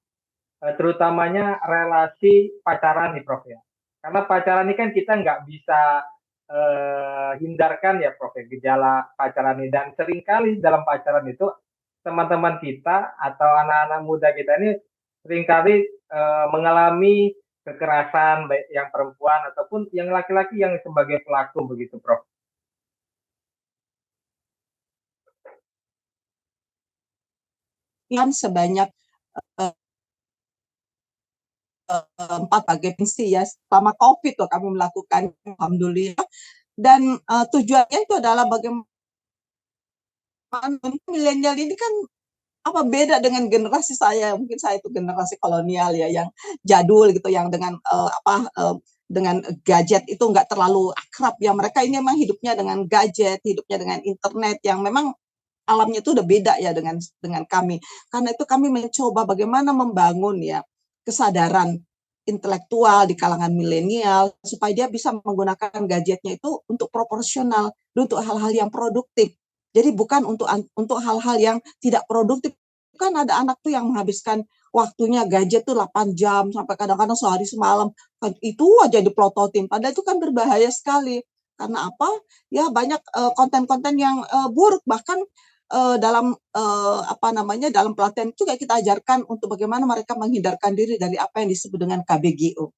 terutamanya relasi pacaran nih Prof ya. Karena pacaran ini kan kita nggak bisa hindarkan ya Prof ya, gejala pacaran ini. Dan seringkali dalam pacaran itu teman-teman kita atau anak-anak muda kita ini seringkali mengalami kekerasan baik yang perempuan ataupun yang laki-laki yang sebagai pelaku begitu Prof. Yang sebanyak 4 bagai fungsi ya, selama COVID loh kami melakukan, alhamdulillah. Dan tujuannya itu adalah bagaimana milenial ini kan apa beda dengan generasi saya, mungkin saya itu generasi kolonial ya, yang jadul gitu, yang dengan dengan gadget itu nggak terlalu akrab ya. Mereka ini memang hidupnya dengan gadget, hidupnya dengan internet, yang memang alamnya itu udah beda ya dengan kami. Karena itu kami mencoba bagaimana membangun ya kesadaran intelektual di kalangan milenial supaya dia bisa menggunakan gadgetnya itu untuk proporsional, untuk hal-hal yang produktif. Jadi bukan untuk hal-hal yang tidak produktif. Kan ada anak tuh yang menghabiskan waktunya gadget tuh 8 jam sampai kadang-kadang sehari semalam. Itu aja diplototin. Padahal itu kan berbahaya sekali. Karena apa? Ya banyak konten-konten yang buruk, bahkan dalam dalam pelatihan juga kita ajarkan untuk bagaimana mereka menghindarkan diri dari apa yang disebut dengan KBGO,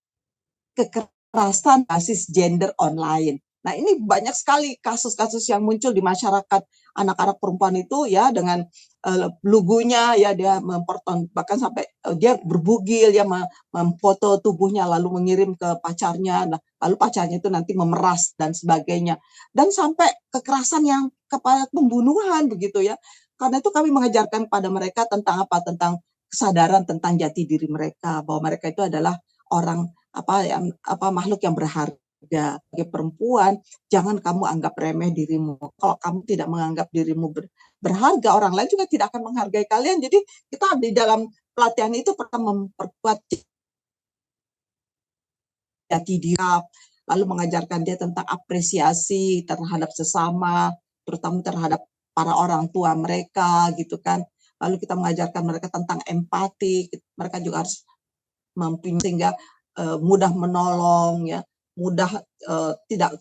kekerasan basis gender online. Nah, ini banyak sekali kasus-kasus yang muncul di masyarakat. Anak-anak perempuan itu ya dengan lugunya ya dia bahkan sampai dia berbugil, dia memfoto tubuhnya lalu mengirim ke pacarnya. Nah, lalu pacarnya itu nanti memeras dan sebagainya. Dan sampai kekerasan yang kepada pembunuhan begitu ya. Karena itu kami mengajarkan pada mereka tentang apa? Tentang kesadaran tentang jati diri mereka, bahwa mereka itu adalah orang makhluk yang berharga. Sebagai perempuan, jangan kamu anggap remeh dirimu. Kalau kamu tidak menganggap dirimu berharga, orang lain juga tidak akan menghargai kalian. Jadi kita di dalam pelatihan itu pertama memperkuat jati diri, lalu mengajarkan dia tentang apresiasi terhadap sesama, terutama terhadap para orang tua mereka gitu kan. Lalu kita mengajarkan mereka tentang empati, mereka juga harus sehingga mudah menolong ya, mudah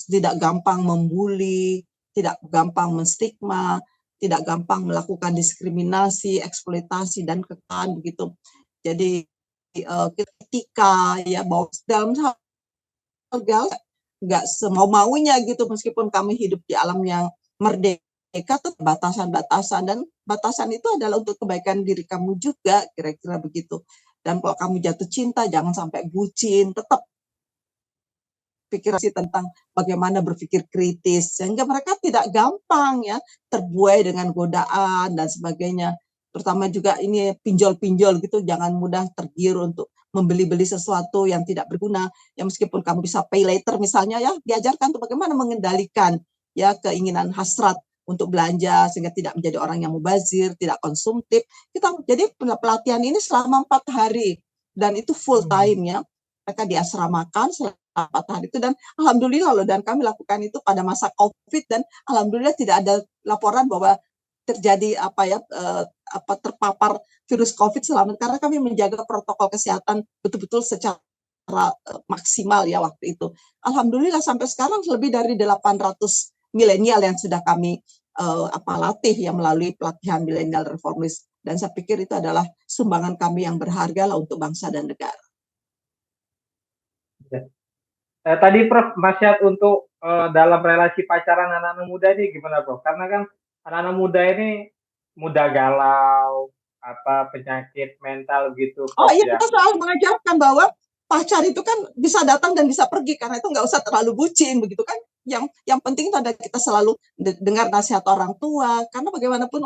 tidak gampang membuli, tidak gampang menstigma, tidak gampang melakukan diskriminasi, eksploitasi dan kekerasan begitu. Jadi ketika ya bahwa dalam hal nggak semau-maunya gitu, meskipun kami hidup di alam yang merdeka tuh batasan-batasan, dan batasan itu adalah untuk kebaikan diri kamu juga, kira-kira begitu. Dan kalau kamu jatuh cinta, jangan sampai bucin, tetap pikir tentang bagaimana berpikir kritis, sehingga mereka tidak gampang ya terbuai dengan godaan dan sebagainya. Terutama juga ini pinjol-pinjol gitu, jangan mudah tergiur untuk membeli-beli sesuatu yang tidak berguna. Ya meskipun kamu bisa pay later misalnya ya, diajarkan untuk bagaimana mengendalikan ya keinginan hasrat untuk belanja sehingga tidak menjadi orang yang mubazir, tidak konsumtif. Jadi pelatihan ini selama 4 hari dan itu full time ya. Mereka diasramakan selama 4 hari itu, dan alhamdulillah loh, dan kami lakukan itu pada masa COVID, dan alhamdulillah tidak ada laporan bahwa terjadi terpapar virus COVID selama, karena kami menjaga protokol kesehatan betul-betul secara maksimal ya waktu itu. Alhamdulillah sampai sekarang lebih dari 800 milenial yang sudah kami latih ya melalui pelatihan milenial reformis, dan saya pikir itu adalah sumbangan kami yang berharga lah untuk bangsa dan negara. Tadi Prof, nasihat untuk dalam relasi pacaran anak-anak muda ini gimana Prof? Karena kan anak-anak muda ini mudah galau, apa penyakit mental gitu Oh Prof iya, ya. kita selalu mengajarkan bahwa pacar itu kan bisa datang dan bisa pergi, karena itu nggak usah terlalu bucin begitu kan. Yang penting itu ada kita selalu dengar nasihat orang tua, karena bagaimanapun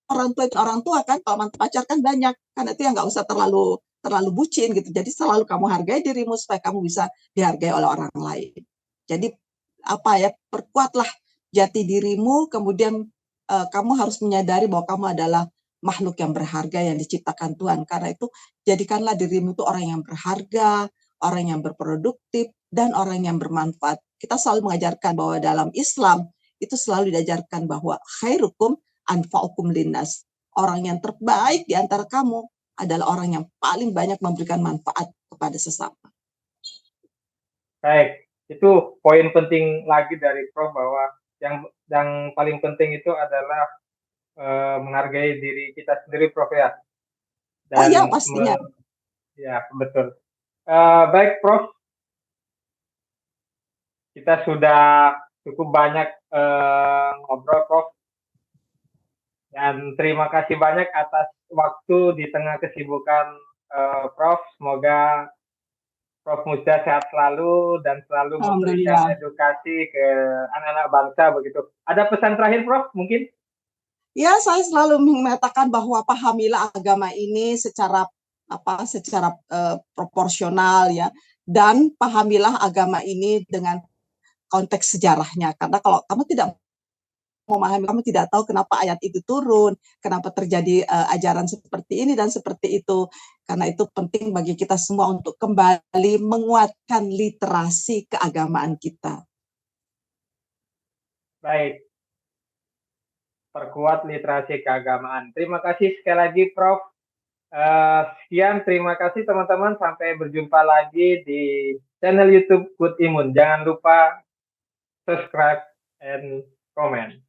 orang tua itu orang tua kan, kalau mantan pacar kan banyak, karena itu yang nggak usah terlalu terlalu bucin gitu. Jadi selalu kamu hargai dirimu supaya kamu bisa dihargai oleh orang lain. Jadi apa ya, perkuatlah jati dirimu, kemudian kamu harus menyadari bahwa kamu adalah makhluk yang berharga yang diciptakan Tuhan. Karena itu jadikanlah dirimu itu orang yang berharga, orang yang berproduktif, dan orang yang bermanfaat. Kita selalu mengajarkan bahwa dalam Islam itu selalu diajarkan bahwa khairukum anfa'ukum linnas. Orang yang terbaik di antara kamu adalah orang yang paling banyak memberikan manfaat kepada sesama. Baik, itu poin penting lagi dari Prof bahwa yang paling penting itu adalah menghargai diri kita sendiri Prof ya. Oh iya, Dan pastinya. ya betul. Baik Prof, kita sudah cukup banyak ngobrol Prof. Dan terima kasih banyak atas waktu di tengah kesibukan Prof. Semoga Prof. Musda sehat selalu dan selalu memberikan Alhamdulillah. edukasi ke anak-anak bangsa begitu. Ada pesan terakhir Prof. Mungkin? Ya, saya selalu mengatakan bahwa pahamilah agama ini secara proporsional ya, dan pahamilah agama ini dengan konteks sejarahnya. Karena kalau kamu tidak memahami, kamu tidak tahu kenapa ayat itu turun, kenapa terjadi ajaran seperti ini dan seperti itu. Karena itu penting bagi kita semua untuk kembali menguatkan literasi keagamaan kita. Baik, perkuat literasi keagamaan. Terima kasih sekali lagi Prof. Sekian, terima kasih teman-teman. Sampai berjumpa lagi di channel YouTube Good Imun. Jangan lupa subscribe and comment.